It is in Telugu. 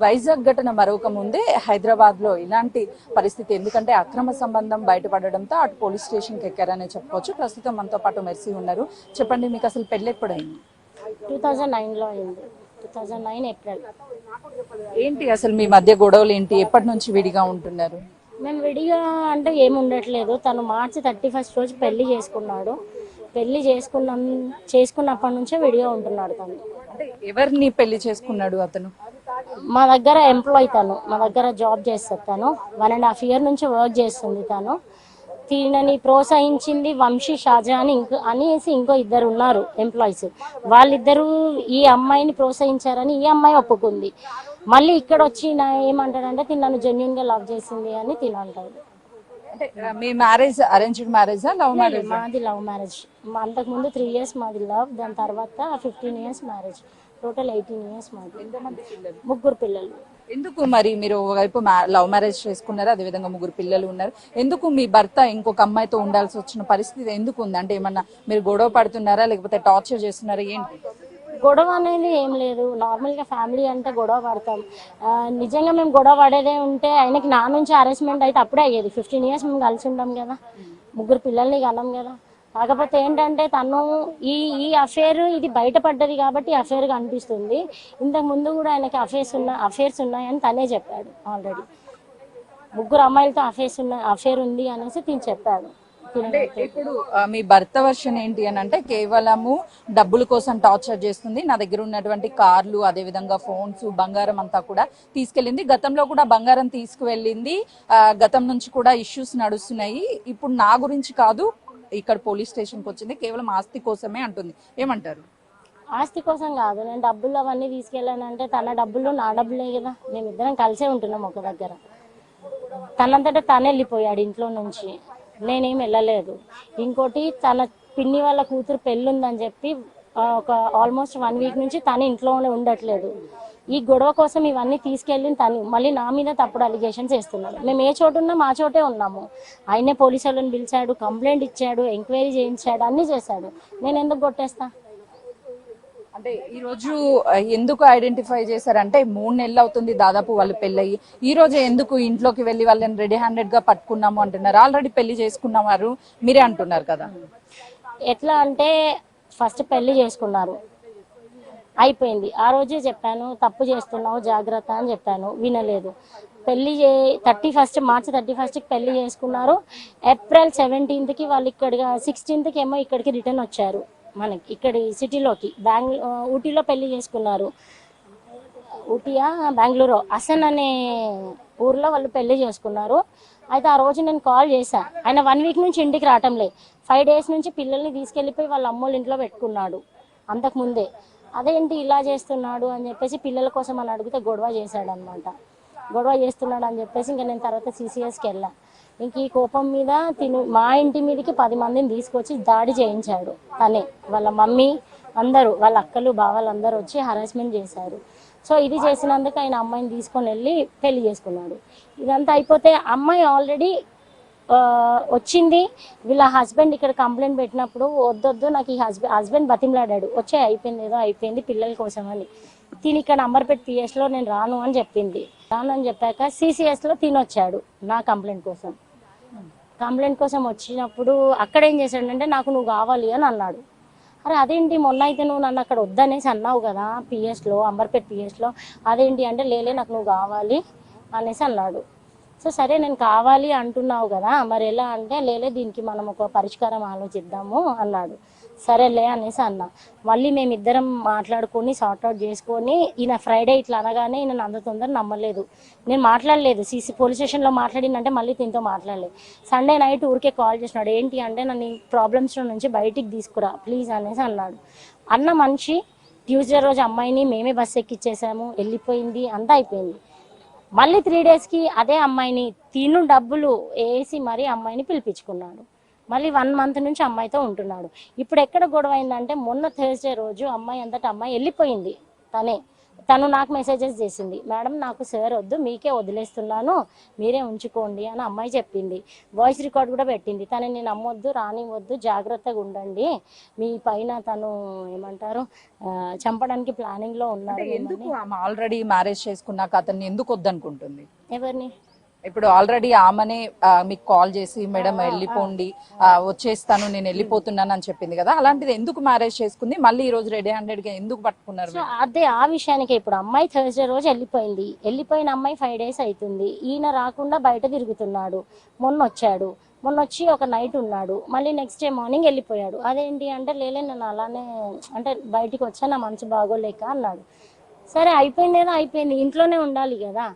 వైజాగ్ ఘటన మరొక ముందే హైదరాబాద్ లో ఇలాంటి పరిస్థితి, ఎందుకంటే అక్రమ సంబంధం బయటపడడంతో అటు పోలీస్ స్టేషన్ కి ఎక్కారనే చెప్పుకోవచ్చు. ప్రస్తుతం మనతో పాటు మెర్సీ ఉన్నారు. చెప్పండి, మీకు అసలు పెళ్లి ఎప్పుడైంది? 2009లో అయింది. 2009 ఏప్రిల్. ఏంటి అసలు మీ మధ్య గొడవలు ఏంటి? ఎప్పటి నుంచి విడిగా ఉంటున్నారు? మేము విడిగా అంటే ఏమి ఉండట్లేదు. తను మార్చి 31 రోజు పెళ్లి చేసుకున్నాడు. పెళ్లి చేసుకున్నప్పటి నుంచే విడిగా ఉంటున్నాడు తను. అంటే ఎవరిని పెళ్లి చేసుకున్నాడు అతను? మా దగ్గర ఎంప్లాయ్, తను మా దగ్గర జాబ్ చేస్తుంది. తను 1.5 year నుంచి వర్క్ చేస్తుంది. తను తినని ప్రోత్సహించింది వంశీ, షాజా అని అనేసి ఇంకో ఇద్దరు ఉన్నారు ఎంప్లాయీస్. వాళ్ళిద్దరూ ఈ అమ్మాయిని ప్రోత్సహించారని ఈ అమ్మాయి ఒప్పుకుంది. మళ్ళీ ఇక్కడ వచ్చి ఏమంటాడంటే తిన్నాను జెన్యున్ గా లవ్ చేసింది అని తినంటాడు. అంటే మీ మ్యారేజ్ అరేంజ్డ్ మ్యారేజా, లవ్ మ్యారేజ్? మాది లవ్ మ్యారేజ్. అంతకుముందు 3 years మాది లవ్, దాని తర్వాత 15 years మ్యారేజ్, టోటల్ 18 years మాది. ముగ్గురు పిల్లలు. ఎందుకు మరి మీరు ఒకవైపు లవ్ మ్యారేజ్ చేసుకున్నారు, అదేవిధంగా ముగ్గురు పిల్లలు ఉన్నారు, ఎందుకు మీ భర్త ఇంకొక అమ్మాయితో ఉండాల్సి వచ్చిన పరిస్థితి ఎందుకు ఉంది? అంటే ఏమన్నా మీరు గొడవ పడుతున్నారా, లేకపోతే టార్చర్ చేస్తున్నారా, ఏంటి? గొడవ అనేది ఏం లేదు. నార్మల్గా ఫ్యామిలీ అంటే గొడవ పడతాం. నిజంగా మేము గొడవ పడేదే ఉంటే ఆయనకి నా నుంచి హరాస్మెంట్ అయితే అప్పుడే అయ్యేది. 15 years మేము కలిసి ఉంటాం కదా, ముగ్గురు పిల్లల్ని కన్నాం కదా. కాకపోతే ఏంటంటే తను ఈ అఫేర్ ఇది బయటపడ్డది కాబట్టి అఫేర్గా అనిపిస్తుంది. ఇంతకు ముందు కూడా ఆయనకి అఫేర్స్ ఉన్నాయని తనే చెప్పాడు. ఆల్రెడీ ముగ్గురు అమ్మాయిలతో అఫేర్ ఉంది అనేసి తిని చెప్పాడు. అంటే ఇప్పుడు మీ భర్త వర్షన్ ఏంటి అని అంటే కేవలము డబ్బుల కోసం టార్చర్ చేస్తుంది, నా దగ్గర ఉన్నటువంటి కార్లు, అదే విధంగా ఫోన్స్, బంగారం అంతా కూడా తీసుకెళ్ళింది, గతంలో కూడా బంగారం తీసుకువెళ్ళింది, గతం నుంచి కూడా ఇష్యూస్ నడుస్తున్నాయి, ఇప్పుడు నా గురించి కాదు ఇక్కడ పోలీస్ స్టేషన్కి వచ్చింది, కేవలం ఆస్తి కోసమే అంటుంది. ఏమంటారు? ఆస్తి కోసం కాదు, నేను డబ్బులు అవన్నీ తీసుకెళ్ళానంటే తన డబ్బులు నా డబ్బులే కదా, మేమిద్దరం కలిసే ఉంటున్నాం ఒక దగ్గర. తనంతటా తనే వెళ్ళిపోయాడు ఇంట్లో నుంచి, నేనేం వెళ్ళలేదు. ఇంకోటి తన పిన్ని వాళ్ళ కూతురు పెళ్ళి ఉందని చెప్పి ఒక ఆల్మోస్ట్ 1 week నుంచి తను ఇంట్లోనే ఉండట్లేదు. ఈ గొడవ కోసం ఇవన్నీ తీసుకెళ్ళి తను మళ్ళీ నా మీద తప్పుడు అలిగేషన్స్ వేస్తున్నాడు. మేము ఏ చోటు ఉన్నాం ఆ చోటే ఉన్నాము. ఆయనే పోలీసు వాళ్ళని పిలిచాడు, కంప్లైంట్ ఇచ్చాడు, ఎంక్వైరీ చేయించాడు, అన్నీ చేశాడు. నేను ఎందుకు కొట్టేస్తా? అంటే ఈ రోజు ఎందుకు ఐడెంటిఫై చేశారంటే 3 నెలలు అవుతుంది దాదాపు వాళ్ళు పెళ్ళయి, ఈ రోజు ఎందుకు ఇంట్లోకి వెళ్ళి వాళ్ళని రెడీ హ్యాండెడ్ గా పట్టుకున్నాము అంటున్నారు? ఆల్రెడీ పెళ్లి చేసుకున్నారు మీరే అంటున్నారు కదా. ఎట్లా అంటే ఫస్ట్ పెళ్లి చేసుకున్నారు, అయిపోయింది. ఆ రోజే చెప్పాను తప్పు చేస్తున్నావు జాగ్రత్త అని చెప్పాను, వినలేదు. మార్చి 31కి పెళ్లి చేసుకున్నారు. ఏప్రిల్ 17కి వాళ్ళు ఇక్కడ 16కి ఏమో ఇక్కడికి రిటర్న్ వచ్చారు, మనకి ఇక్కడి సిటీలోకి. ఊటీలో పెళ్లి చేసుకున్నారు. ఊటీయా బెంగళూరు అసన్ అనే ఊర్లో వాళ్ళు పెళ్లి చేసుకున్నారు. అయితే ఆ రోజు నేను కాల్ చేశాను. ఆయన 1 week నుంచి ఇంటికి రావటంలే, 5 days నుంచి పిల్లల్ని తీసుకెళ్ళిపోయి వాళ్ళ అమ్మోళ్ళ ఇంట్లో పెట్టుకున్నాడు అంతకుముందే. అదేంటి ఇలా చేస్తున్నాడు అని చెప్పేసి పిల్లల కోసం అని అడిగితే గొడవ చేశాడు అనమాట. గొడవ చేస్తున్నాడు అని చెప్పేసి ఇంకా నేను తర్వాత CCSకి వెళ్ళా. ఇంక ఈ కోపం మీద మా ఇంటి మీదకి 10 మందిని తీసుకొచ్చి దాడి చేయించాడు తనే. వాళ్ళ మమ్మీ అందరూ, వాళ్ళ అక్కలు బావలు అందరూ వచ్చి హరాస్మెంట్ చేశారు. సో ఇది చేసినందుకు ఆయన అమ్మాయిని తీసుకొని వెళ్ళి పెళ్లి చేసుకున్నాడు. ఇదంతా అయిపోతే అమ్మాయి ఆల్రెడీ వచ్చింది. వీళ్ళ హస్బెండ్ ఇక్కడ కంప్లైంట్ పెట్టినప్పుడు వద్దొద్దు నాకు ఈ హస్బెండ్ బతిమలాడాడు, వచ్చే అయిపోయింది ఏదో అయిపోయింది పిల్లల కోసం అని. తిని ఇక్కడ నంబర్పేట PSలో నేను రాను అని చెప్పింది. రాను అని చెప్పాక CCSలో తినొచ్చాడు నా కంప్లైంట్ కోసం వచ్చినప్పుడు అక్కడ ఏం చేశాడంటే నాకు నువ్వు కావాలి అని అన్నాడు. అరే అదేంటి మొన్న అయితే నువ్వు నన్ను అక్కడ వద్దనేసి అన్నావు కదా PSలో, అంబర్పేట PSలో, అదేంటి అంటే లేలే నాకు నువ్వు కావాలి అనేసి అన్నాడు. సో సరే నేను కావాలి అంటున్నావు కదా మరి ఎలా అంటే లేలే దీనికి మనం ఒక పరిష్కారం ఆలోచిద్దాము అన్నాడు. సరేలే అనేసి అన్నా. మళ్ళీ మేమిద్దరం మాట్లాడుకొని సార్ట్అవుట్ చేసుకొని ఈయన ఫ్రైడే ఇట్లా అనగానే ఈయన అంత తొందర నమ్మలేదు. నేను మాట్లాడలేదు, పోలీస్ స్టేషన్లో మాట్లాడిందంటే మళ్ళీ దీంతో మాట్లాడలేదు. సండే నైట్ ఊరికే కాల్ చేసినాడు. ఏంటి అంటే నన్ను ప్రాబ్లమ్స్ నుంచి బయటికి తీసుకురా ప్లీజ్ అనేసి అన్నాడు. అన్న మనిషి ట్యూస్డే రోజు అమ్మాయిని మేమే బస్సు ఎక్కిచ్చేసాము, వెళ్ళిపోయింది, అంతా అయిపోయింది. మళ్ళీ 3 daysకి అదే అమ్మాయిని డబ్బులు వేసి మరీ అమ్మాయిని పిలిపించుకున్నాడు. మళ్ళీ 1 month నుంచి అమ్మాయితో ఉంటున్నాడు. ఇప్పుడు ఎక్కడ గొడవ అయిందంటే మొన్న థర్స్డే రోజు అమ్మాయి అంతటా అమ్మాయి వెళ్ళిపోయింది. తను నాకు మెసేజెస్ చేసింది, మేడం నాకు సార్ వద్దు, మీకే వదిలేస్తున్నాను, మీరే ఉంచుకోండి అని అమ్మాయి చెప్పింది. వాయిస్ రికార్డ్ కూడా పెట్టింది. తనని నమ్మొద్దు, రానివ్వద్దు, జాగ్రత్తగా ఉండండి, మీ పైన తను ఏమంటారు చంపడానికి ప్లానింగ్ లో ఉన్నారు ఎందుకు మిమ్మల్ని. ఆమె ఆల్రెడీ మ్యారేజ్ చేసుకున్నాక అతన్ని ఎందుకు వద్దనుకుంటుంది? ఎవరిని? ఇప్పుడు ఆల్రెడీ ఆమెనే మీకు కాల్ చేసి మేడం వెళ్ళిపోండి, వచ్చేస్తాను, నేను వెళ్ళిపోతున్నాను అని చెప్పింది కదా, అలాంటిది ఎందుకు మ్యారేజ్ చేసుకుంది? మళ్ళీ ఈ రోజు రెడీ హండ్రెడ్ గా ఎందుకు పట్టుకున్నారు? సో అదే ఆ విషయానికి ఇప్పుడు అమ్మాయి థర్స్డే రోజు వెళ్ళిపోయింది. వెళ్ళిపోయిన అమ్మాయి 5 days అవుతుంది. ఈయన రాకుండా బయట తిరుగుతున్నాడు. మొన్న వచ్చి ఒక నైట్ ఉన్నాడు, మళ్ళీ నెక్స్ట్ డే మార్నింగ్ వెళ్ళిపోయాడు. అదేంటి అంటే లేలే నేను అలానే అంటే బయటికి వచ్చా, నా మనసు బాగోలేక అన్నాడు. సరే అయిపోయింది ఏదో అయిపోయింది, ఇంట్లోనే ఉండాలి కదా.